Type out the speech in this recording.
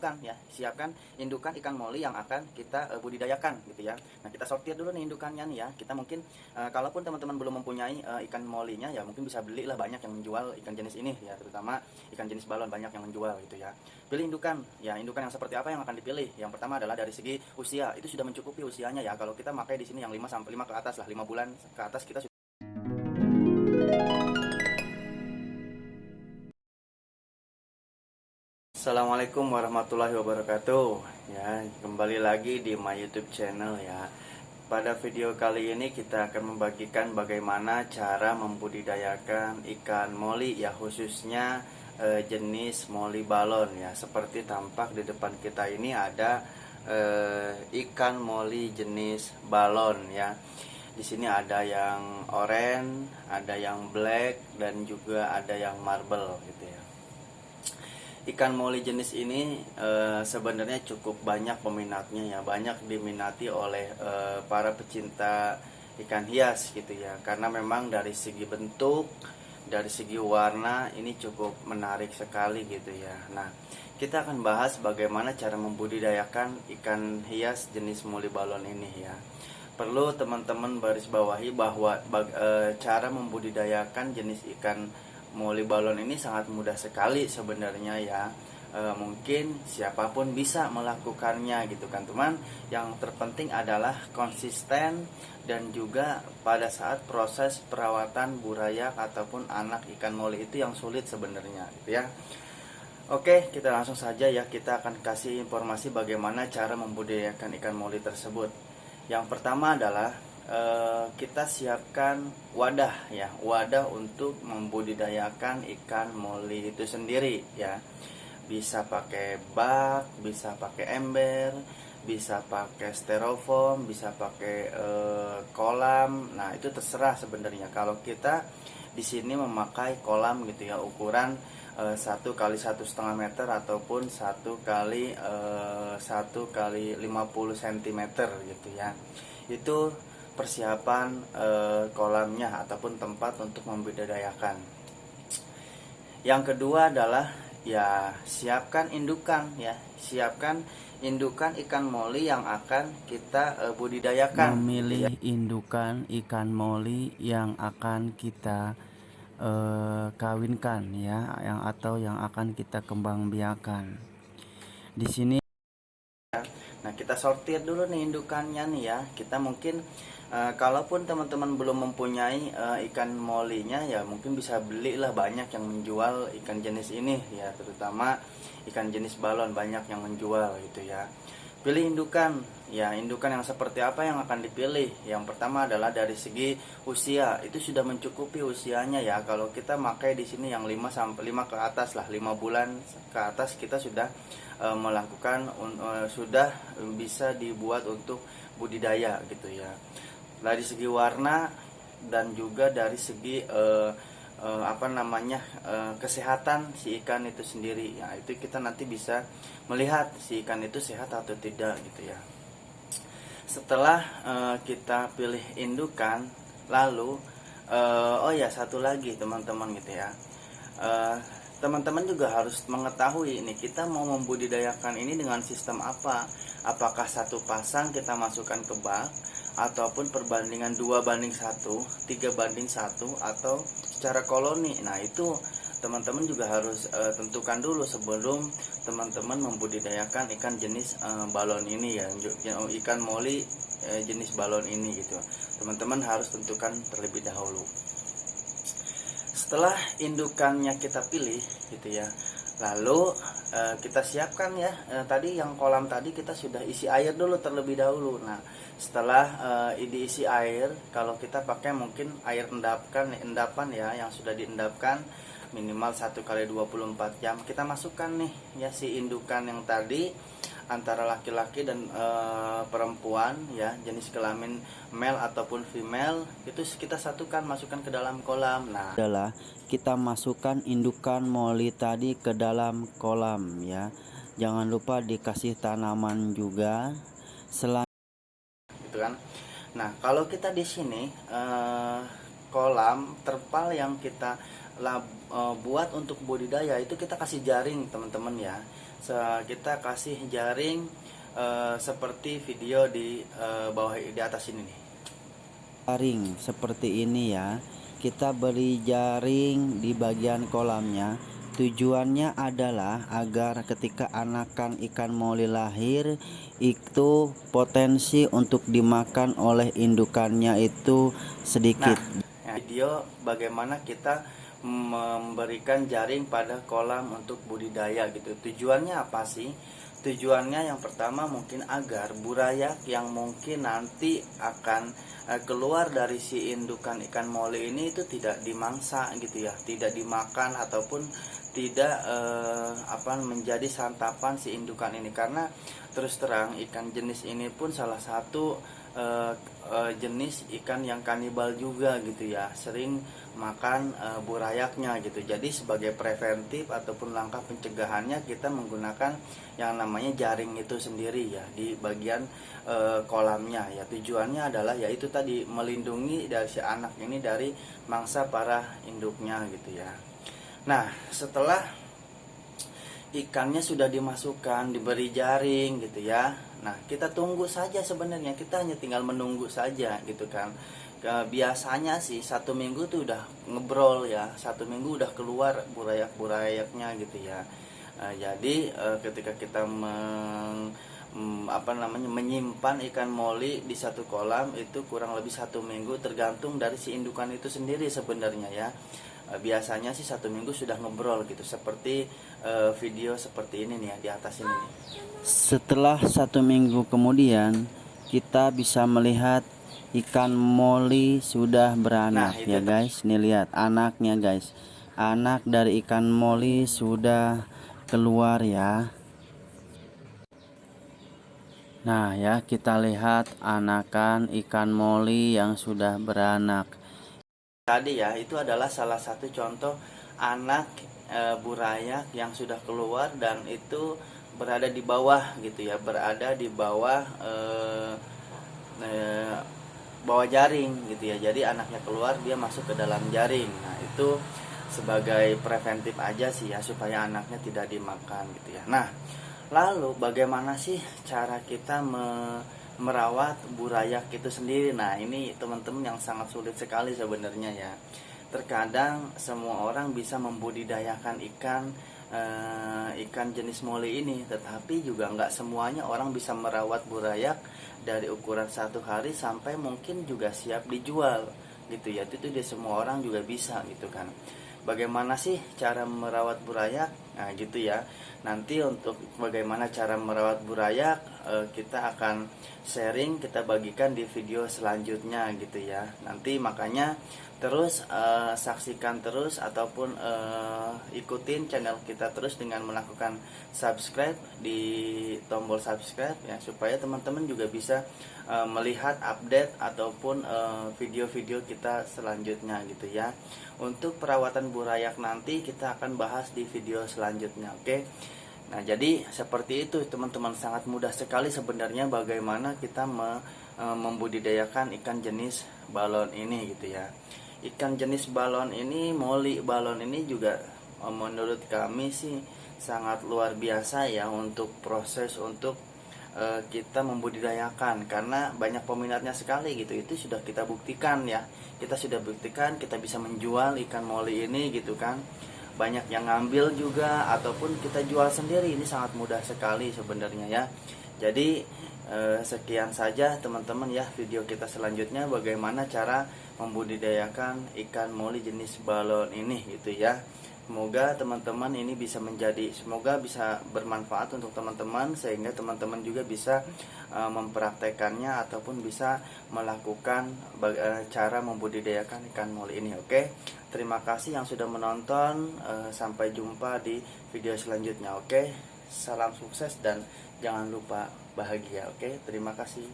Ya, siapkan indukan ikan moli yang akan kita budidayakan gitu ya. Nah, kita sortir dulu nih indukannya nih ya. Kita mungkin kalaupun teman-teman belum mempunyai ikan molinya ya mungkin bisa belilah, banyak yang menjual ikan jenis ini ya, terutama ikan jenis balon banyak yang menjual gitu ya. Pilih indukan. Ya, indukan yang seperti apa yang akan dipilih? Yang pertama adalah dari segi usia. Itu sudah mencukupi usianya ya. Kalau kita pakai di sini yang 5 ke atas lah, 5 bulan ke atas kita sudah. Assalamualaikum warahmatullahi wabarakatuh. Ya, kembali lagi di my YouTube channel ya. Pada video kali ini kita akan membagikan bagaimana cara membudidayakan ikan moli ya, khususnya jenis moli balon ya. Seperti tampak di depan kita ini ada ikan moli jenis balon ya. Di sini ada yang oranye, ada yang black, dan juga ada yang marble gitu ya. Ikan moli jenis ini sebenarnya cukup banyak peminatnya ya, banyak diminati oleh para pecinta ikan hias gitu ya, karena memang dari segi bentuk, dari segi warna ini cukup menarik sekali gitu ya. Nah, kita akan bahas bagaimana cara membudidayakan ikan hias jenis moli balon ini ya. Perlu teman-teman baris bawahi bahwa cara membudidayakan jenis ikan moli balon ini sangat mudah sekali sebenarnya ya. Mungkin siapapun bisa melakukannya gitu kan teman. Yang terpenting adalah konsisten dan juga pada saat proses perawatan burayak ataupun anak ikan moli itu yang sulit sebenarnya gitu ya. Oke, kita langsung saja ya, kita akan kasih informasi bagaimana cara membudidayakan ikan moli tersebut. Yang pertama adalah kita siapkan wadah ya, wadah untuk membudidayakan ikan moli itu sendiri ya. Bisa pakai bak, bisa pakai ember, bisa pakai styrofoam, bisa pakai kolam. Nah, itu terserah sebenarnya. Kalau kita di sini memakai kolam gitu ya, ukuran 1 kali 1,5 meter ataupun 1 kali 50 cm gitu ya. Itu persiapan kolamnya ataupun tempat untuk membudidayakan. Yang kedua adalah ya, siapkan indukan ya, siapkan indukan ikan moli yang akan kita budidayakan. Memilih indukan ikan moli yang akan kita kawinkan ya, yang akan kita kembang biakan. Di sini Nah, kita sortir dulu nih indukannya nih ya. Kita mungkin kalaupun teman-teman belum mempunyai ikan molinya ya mungkin bisa belilah, banyak yang menjual ikan jenis ini ya, terutama ikan jenis balon banyak yang menjual gitu ya. Pilih indukan. Ya, indukan yang seperti apa yang akan dipilih? Yang pertama adalah dari segi usia. Itu sudah mencukupi usianya ya. Kalau kita pakai di sini yang 5 ke atas lah, 5 bulan ke atas kita sudah melakukan sudah bisa dibuat untuk budidaya gitu ya. Dari segi warna dan juga dari segi kesehatan si ikan itu sendiri ya, itu kita nanti bisa melihat si ikan itu sehat atau tidak gitu ya. Setelah kita pilih indukan, lalu oh ya, satu lagi teman-teman gitu ya, teman-teman juga harus mengetahui ini, kita mau membudidayakan ini dengan sistem apa. Apakah satu pasang kita masukkan ke bak, ataupun perbandingan 2:1, 3:1, atau secara koloni. Nah, itu teman-teman juga harus tentukan dulu sebelum teman-teman membudidayakan ikan jenis balon ini ya, ikan moli jenis balon ini gitu. Teman-teman harus tentukan terlebih dahulu. Setelah indukannya kita pilih gitu ya, lalu kita siapkan ya, tadi yang kolam tadi kita sudah isi air dulu terlebih dahulu. Nah, setelah diisi air, kalau kita pakai mungkin air endapan ya, yang sudah diendapkan minimal 1 kali 24 jam, kita masukkan nih ya si indukan yang tadi, antara laki-laki dan perempuan ya, jenis kelamin male ataupun female, itu kita satukan, masukkan ke dalam kolam. Nah, adalah kita masukkan indukan moli tadi ke dalam kolam ya. Jangan lupa dikasih tanaman juga. gitu kan. Nah, kalau kita di sini kolam terpal yang kita buat untuk budidaya itu kita kasih jaring teman-teman ya. kita kasih jaring seperti video di bawah di atas ini nih. Jaring seperti ini ya. Kita beri jaring di bagian kolamnya. Tujuannya adalah agar ketika anakan ikan moli lahir itu potensi untuk dimakan oleh indukannya itu sedikit. Nah, video bagaimana kita memberikan jaring pada kolam untuk budidaya gitu. Tujuannya apa sih? Tujuannya yang pertama mungkin agar burayak yang mungkin nanti akan keluar dari si indukan ikan moli ini itu tidak dimangsa gitu ya, tidak dimakan ataupun tidak menjadi santapan si indukan ini, karena terus terang ikan jenis ini pun salah satu jenis ikan yang kanibal juga gitu ya, sering makan burayaknya gitu. Jadi sebagai preventif ataupun langkah pencegahannya kita menggunakan yang namanya jaring itu sendiri ya di bagian kolamnya ya. Tujuannya adalah yaitu tadi melindungi dari si anak ini dari mangsa para induknya gitu ya. Nah, setelah ikannya sudah dimasukkan, diberi jaring gitu ya. Nah, kita tunggu saja sebenarnya, kita hanya tinggal menunggu saja gitu kan. Biasanya sih 1 minggu tuh udah ngebrol ya, 1 minggu udah keluar burayak-burayaknya gitu ya. Jadi ketika kita menyimpan ikan moli di satu kolam itu kurang lebih 1 minggu, tergantung dari si indukan itu sendiri sebenarnya ya. Biasanya sih 1 minggu sudah ngebrol gitu, seperti video seperti ini nih ya di atas ini nih. Setelah 1 minggu kemudian kita bisa melihat ikan moli sudah beranak ya guys. Nih lihat anaknya guys, anak dari ikan moli sudah keluar ya. Nah ya, kita lihat anakan ikan moli yang sudah beranak. Tadi ya, itu adalah salah satu contoh anak burayak yang sudah keluar dan itu berada di bawah gitu ya, berada di bawah bawah jaring gitu ya. Jadi anaknya keluar, dia masuk ke dalam jaring. Nah, itu sebagai preventif aja sih ya, supaya anaknya tidak dimakan gitu ya. Nah, lalu bagaimana sih cara kita merawat burayak itu sendiri? Nah, ini teman-teman yang sangat sulit sekali sebenarnya ya. Terkadang semua orang bisa membudidayakan ikan jenis moli ini, tetapi juga nggak semuanya orang bisa merawat burayak dari ukuran 1 hari sampai mungkin juga siap dijual gitu ya. Itu dia semua orang juga bisa gitu kan. Bagaimana sih cara merawat burayak? Nah gitu ya. Nanti untuk bagaimana cara merawat burayak kita akan sharing, kita bagikan di video selanjutnya gitu ya. Nanti makanya terus saksikan terus ataupun ikutin channel kita terus dengan melakukan subscribe di tombol subscribe ya, supaya teman-teman juga bisa melihat update ataupun video-video kita selanjutnya gitu ya. Untuk perawatan burayak nanti kita akan bahas di video selanjutnya, oke? Nah, jadi seperti itu teman-teman, sangat mudah sekali sebenarnya bagaimana kita membudidayakan ikan jenis balon ini gitu ya. Ikan jenis balon ini, moli balon ini juga menurut kami sih sangat luar biasa ya untuk proses untuk kita membudidayakan, karena banyak peminatnya sekali gitu. Itu sudah kita buktikan ya, kita sudah buktikan kita bisa menjual ikan moli ini gitu kan, banyak yang ngambil juga ataupun kita jual sendiri. Ini sangat mudah sekali sebenarnya ya. Jadi sekian saja teman-teman ya video kita selanjutnya, bagaimana cara membudidayakan ikan moli jenis balon ini gitu ya. Semoga teman-teman ini semoga bisa bermanfaat untuk teman-teman, sehingga teman-teman juga bisa mempraktekannya ataupun bisa melakukan cara membudidayakan ikan moli ini. Oke, terima kasih yang sudah menonton. Sampai jumpa di video selanjutnya. Oke, salam sukses dan jangan lupa bahagia. Oke, terima kasih.